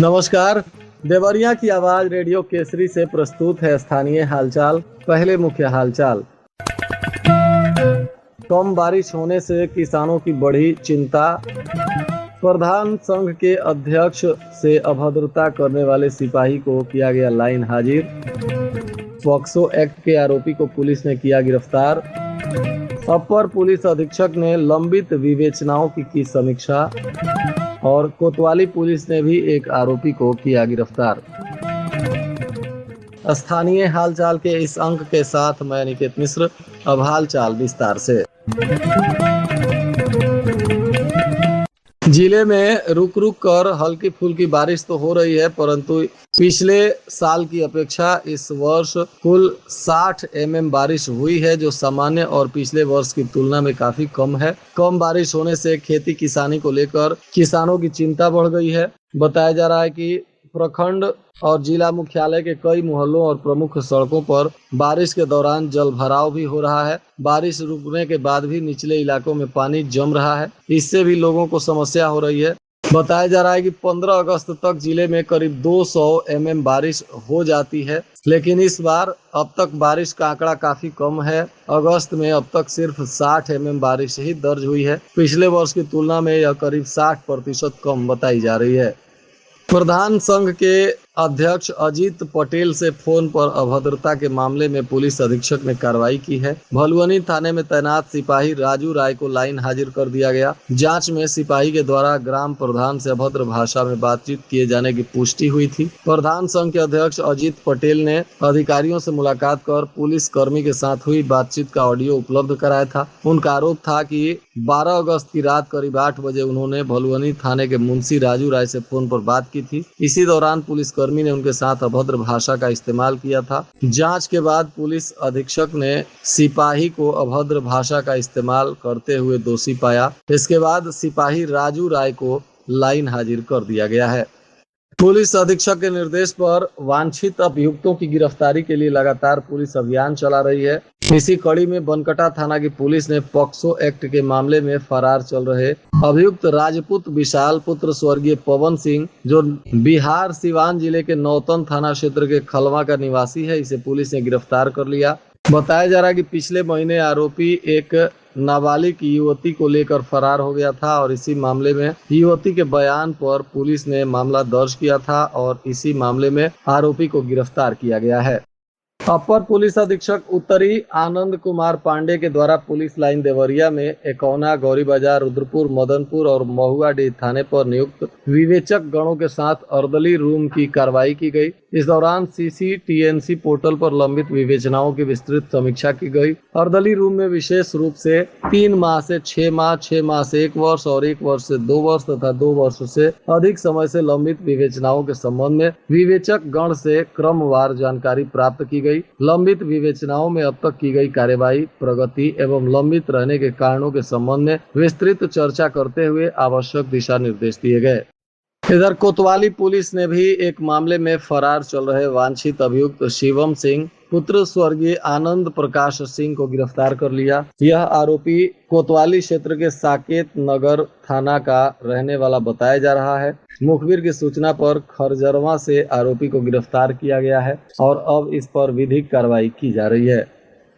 नमस्कार। देवरिया की आवाज रेडियो केसरी से प्रस्तुत है स्थानीय हालचाल। पहले मुख्य हालचाल। कम बारिश होने से किसानों की बढ़ी चिंता। प्रधान संघ के अध्यक्ष से अभद्रता करने वाले सिपाही को किया गया लाइन हाजिर। पॉक्सो एक्ट के आरोपी को पुलिस ने किया गिरफ्तार। अपर पुलिस अधीक्षक ने लंबित विवेचनाओं की समीक्षा। और कोतवाली पुलिस ने भी एक आरोपी को किया गिरफ्तार। स्थानीय हालचाल के इस अंक के साथ मैं निकेत मिश्र। अब हालचाल विस्तार से। जिले में रुक रुक कर हल्की फुल्की बारिश तो हो रही है, परंतु पिछले साल की अपेक्षा इस वर्ष कुल 60 mm बारिश हुई है, जो सामान्य और पिछले वर्ष की तुलना में काफी कम है। कम बारिश होने से खेती किसानी को लेकर किसानों की चिंता बढ़ गई है। बताया जा रहा है कि प्रखंड और जिला मुख्यालय के कई मोहल्लों और प्रमुख सड़कों पर बारिश के दौरान जल भराव भी हो रहा है। बारिश रुकने के बाद भी निचले इलाकों में पानी जम रहा है, इससे भी लोगों को समस्या हो रही है। बताया जा रहा है कि 15 अगस्त तक जिले में करीब 200 mm बारिश हो जाती है, लेकिन इस बार अब तक बारिश का आंकड़ा काफी कम है। अगस्त में अब तक सिर्फ 60 mm बारिश ही दर्ज हुई है। पिछले वर्ष की तुलना में यह करीब 60% कम बताई जा रही है। प्रधान संघ के अध्यक्ष अजीत पटेल से फोन पर अभद्रता के मामले में पुलिस अधीक्षक ने कार्रवाई की है। भलुअनी थाने में तैनात सिपाही राजू राय को लाइन हाजिर कर दिया गया। जांच में सिपाही के द्वारा ग्राम प्रधान से अभद्र भाषा में बातचीत किए जाने की पुष्टि हुई थी। प्रधान संघ के अध्यक्ष अजीत पटेल ने अधिकारियों से मुलाकात कर पुलिस कर्मी के साथ हुई बातचीत का ऑडियो उपलब्ध कराया था। उनका आरोप था कि 12 अगस्त की रात करीब 8 बजे उन्होंने भलुअनी थाने के मुंशी राजू राय से फोन पर बात की थी। इसी दौरान पुलिस कर्मी ने उनके साथ अभद्र भाषा का इस्तेमाल किया था। जांच के बाद पुलिस अधीक्षक ने सिपाही को अभद्र भाषा का इस्तेमाल करते हुए दोषी पाया। इसके बाद सिपाही राजू राय को लाइन हाजिर कर दिया गया है। पुलिस अधीक्षक के निर्देश पर वांछित अभियुक्तों की गिरफ्तारी के लिए लगातार पुलिस अभियान चला रही है। इसी कड़ी में बनकटा थाना की पुलिस ने पॉक्सो एक्ट के मामले में फरार चल रहे अभियुक्त राजपूत विशाल पुत्र स्वर्गीय पवन सिंह, जो बिहार सिवान जिले के नौतन थाना क्षेत्र के खलवा का निवासी है, इसे पुलिस ने गिरफ्तार कर लिया। बताया जा रहा है कि पिछले महीने आरोपी एक नाबालिग युवती को लेकर फरार हो गया था और इसी मामले में युवती के बयान पर पुलिस ने मामला दर्ज किया था और इसी मामले में आरोपी को गिरफ्तार किया गया है। अपर पुलिस अधीक्षक उत्तरी आनंद कुमार पांडे के द्वारा पुलिस लाइन देवरिया में एकौना, गौरी बाजार, रुद्रपुर, मदनपुर और महुआडीह थाने पर नियुक्त विवेचक गणों के साथ अर्दली रूम की कार्रवाई की गई। इस दौरान CCTNC पोर्टल पर लंबित विवेचनाओं की विस्तृत समीक्षा की गई। अर्दली रूम में विशेष रूप से 3 माह से 6 माह, 6 माह से 1 वर्ष और 1 वर्ष से 2 वर्ष तथा 2 वर्ष से अधिक समय से लंबित विवेचनाओं के संबंध में विवेचक गण से क्रमवार जानकारी प्राप्त की गई। लंबित विवेचनाओं में अब तक की गई कार्यवाही, प्रगति एवं लंबित रहने के कारणों के संबंध में विस्तृत चर्चा करते हुए आवश्यक दिशा निर्देश दिए गए। इधर कोतवाली पुलिस ने भी एक मामले में फरार चल रहे वांछित अभियुक्त शिवम सिंह पुत्र स्वर्गीय आनंद प्रकाश सिंह को गिरफ्तार कर लिया। यह आरोपी कोतवाली क्षेत्र के साकेत नगर थाना का रहने वाला बताया जा रहा है। मुखबिर की सूचना पर खरजरवा से आरोपी को गिरफ्तार किया गया है और अब इस पर विधिक कार्रवाई की जा रही है।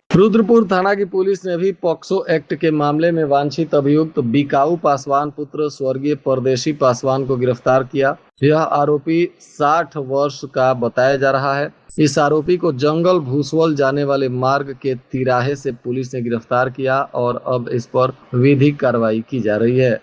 रुद्रपुर थाना की पुलिस ने भी पॉक्सो एक्ट के मामले में वांछित अभियुक्त बिकाऊ पासवान पुत्र स्वर्गीय परदेशी पासवान को गिरफ्तार किया। यह आरोपी 60 वर्ष का बताया जा रहा है। इस आरोपी को जंगल भूसवल जाने वाले मार्ग के तिराहे से पुलिस ने गिरफ्तार किया और अब इस पर विधिक कार्रवाई की जा रही है।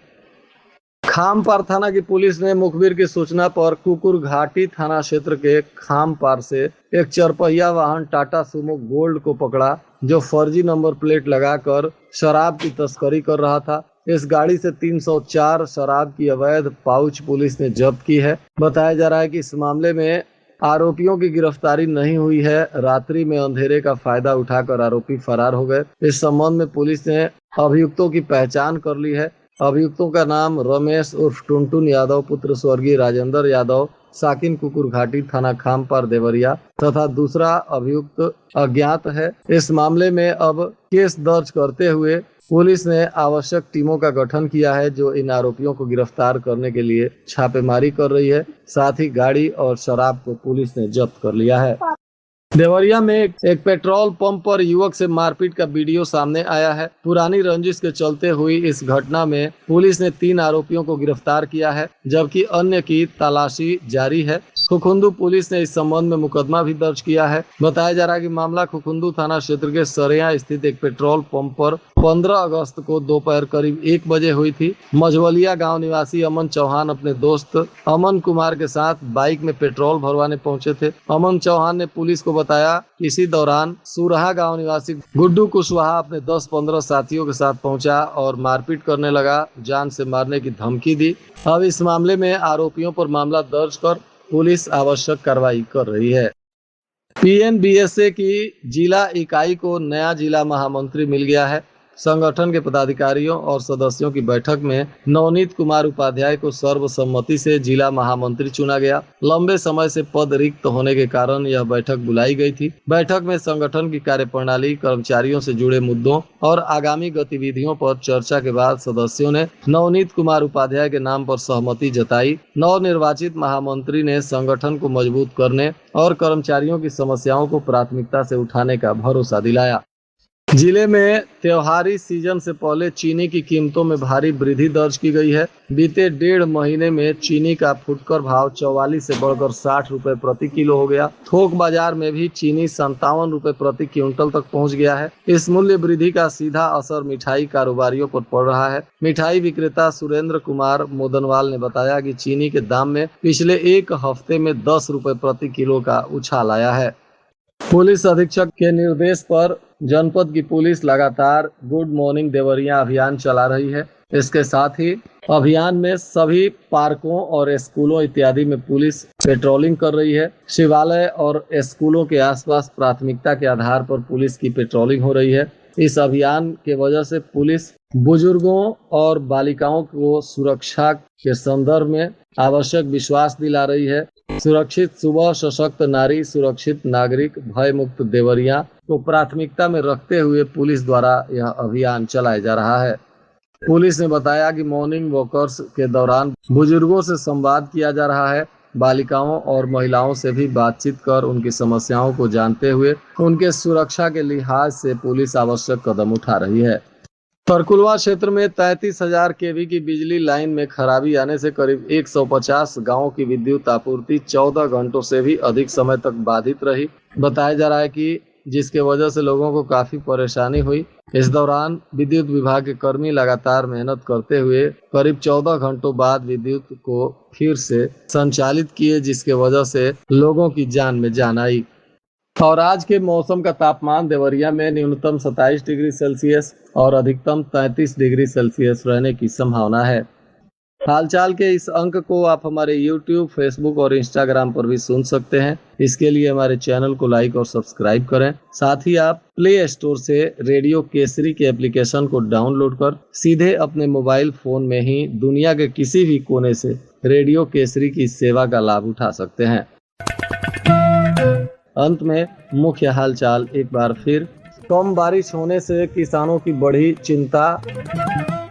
खामपार थाना की पुलिस ने मुखबिर की सूचना पर कुकुर घाटी थाना क्षेत्र के खामपार से एक 4 पहिया वाहन टाटा सुमो गोल्ड को पकड़ा, जो फर्जी नंबर प्लेट लगाकर शराब की तस्करी कर रहा था। इस गाड़ी से 304 शराब की अवैध पाउच पुलिस ने जब्त की है। बताया जा रहा है कि इस मामले में आरोपियों की गिरफ्तारी नहीं हुई है। रात्रि में अंधेरे का फायदा उठाकर आरोपी फरार हो गए। इस संबंध में पुलिस ने अभियुक्तों की पहचान कर ली है। अभियुक्तों का नाम रमेश उर्फ टुनटुन यादव पुत्र स्वर्गीय राजेंद्र यादव, साकिन कुकुर घाटी थाना खामपार देवरिया तथा दूसरा अभियुक्त अज्ञात है। इस मामले में अब केस दर्ज करते हुए पुलिस ने आवश्यक टीमों का गठन किया है जो इन आरोपियों को गिरफ्तार करने के लिए छापेमारी कर रही है। साथ ही गाड़ी और शराब को पुलिस ने जब्त कर लिया है। देवरिया में एक पेट्रोल पंप पर युवक से मारपीट का वीडियो सामने आया है। पुरानी रंजिश के चलते हुई इस घटना में पुलिस ने 3 आरोपियों को गिरफ्तार किया है, जबकि अन्य की तलाशी जारी है। खुखुंदू पुलिस ने इस संबंध में मुकदमा भी दर्ज किया है। बताया जा रहा है कि मामला खुखुंदू थाना क्षेत्र के सरेया स्थित एक पेट्रोल पंप पर 15 अगस्त को दोपहर करीब 1 बजे हुई थी। मझवलिया गांव निवासी अमन चौहान अपने दोस्त अमन कुमार के साथ बाइक में पेट्रोल भरवाने पहुंचे थे। अमन चौहान ने पुलिस को बताया कि इसी दौरान सुरहा गांव निवासी गुड्डू कुशवाहा अपने 10-15 साथियों के साथ पहुंचा और मारपीट करने लगा, जान से मारने की धमकी दी। अब इस मामले में आरोपियों पर मामला दर्ज कर पुलिस आवश्यक कार्रवाई कर रही है। पीएनबीएसए की जिला इकाई को नया जिला महामंत्री मिल गया है। संगठन के पदाधिकारियों और सदस्यों की बैठक में नवनीत कुमार उपाध्याय को सर्वसम्मति से जिला महामंत्री चुना गया। लंबे समय से पद रिक्त होने के कारण यह बैठक बुलाई गई थी। बैठक में संगठन की कार्यप्रणाली, कर्मचारियों से जुड़े मुद्दों और आगामी गतिविधियों पर चर्चा के बाद सदस्यों ने नवनीत कुमार उपाध्याय के नाम पर सहमति जताई। नवनिर्वाचित महामंत्री ने संगठन को मजबूत करने और कर्मचारियों की समस्याओं को प्राथमिकता से उठाने का भरोसा दिलाया। जिले में त्योहारी सीजन से पहले चीनी की कीमतों में भारी वृद्धि दर्ज की गई है। बीते 1.5 महीने में चीनी का फुटकर भाव 44 से बढ़कर 60 रुपए प्रति किलो हो गया। थोक बाजार में भी चीनी 57 रुपए प्रति क्विंटल तक पहुंच गया है। इस मूल्य वृद्धि का सीधा असर मिठाई कारोबारियों पर पड़ रहा है। मिठाई विक्रेता सुरेंद्र कुमार मोदनवाल ने बताया कि चीनी के दाम में पिछले 1 हफ्ते में 10 रुपए प्रति किलो का उछाल आया है। पुलिस अधीक्षक के निर्देश पर जनपद की पुलिस लगातार गुड मॉर्निंग देवरिया अभियान चला रही है। इसके साथ ही अभियान में सभी पार्कों और स्कूलों इत्यादि में पुलिस पेट्रोलिंग कर रही है। शिवालय और स्कूलों के आसपास प्राथमिकता के आधार पर पुलिस की पेट्रोलिंग हो रही है। इस अभियान के वजह से पुलिस बुजुर्गों और बालिकाओं को सुरक्षा के संदर्भ में आवश्यक विश्वास दिला रही है। सुरक्षित सुबह, सशक्त नारी, सुरक्षित नागरिक, भय मुक्त देवरिया को प्राथमिकता में रखते हुए पुलिस द्वारा यह अभियान चलाया जा रहा है। पुलिस ने बताया कि मॉर्निंग वॉकर्स के दौरान बुजुर्गों से संवाद किया जा रहा है। बालिकाओं और महिलाओं से भी बातचीत कर उनकी समस्याओं को जानते हुए उनके सुरक्षा के लिहाज से पुलिस आवश्यक कदम उठा रही है। तरकुलवा क्षेत्र में 33,000 केवी की बिजली लाइन में खराबी आने से करीब 150 गांवों की विद्युत आपूर्ति 14 घंटों से भी अधिक समय तक बाधित रही। बताया जा रहा है कि जिसके वजह से लोगों को काफी परेशानी हुई। इस दौरान विद्युत विभाग के कर्मी लगातार मेहनत करते हुए करीब 14 घंटों बाद विद्युत को फिर से संचालित किए, जिसके वजह से लोगों की जान में जान आई। और आज के मौसम का तापमान देवरिया में न्यूनतम 27 डिग्री सेल्सियस और अधिकतम 33 डिग्री सेल्सियस रहने की संभावना है। हालचाल के इस अंक को आप हमारे YouTube, Facebook और Instagram पर भी सुन सकते हैं। इसके लिए हमारे चैनल को लाइक और सब्सक्राइब करें। साथ ही आप प्ले स्टोर से रेडियो केसरी के एप्लीकेशन को डाउनलोड कर सीधे अपने मोबाइल फोन में ही दुनिया के किसी भी कोने से रेडियो केसरी की सेवा का लाभ उठा सकते हैं। अंत में मुख्य हालचाल एक बार फिर। कम बारिश होने से किसानों की बढ़ी चिंता।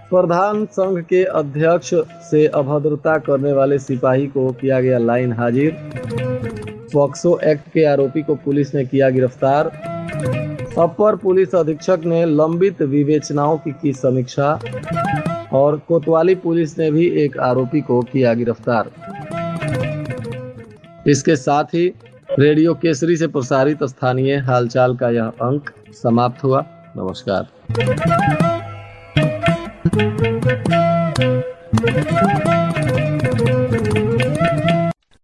प्रधान संघ के अध्यक्ष से अभद्रता करने वाले सिपाही को किया गया लाइन हाजिर। पॉक्सो एक्ट के आरोपी को पुलिस ने किया गिरफ्तार। अपर पुलिस अधीक्षक ने लंबित विवेचनाओं की समीक्षा। और कोतवाली पुलिस ने भी एक आरोपी को किया गिरफ्तार। इसके साथ ही रेडियो केसरी से प्रसारित स्थानीय हालचाल का यह अंक समाप्त हुआ। नमस्कार।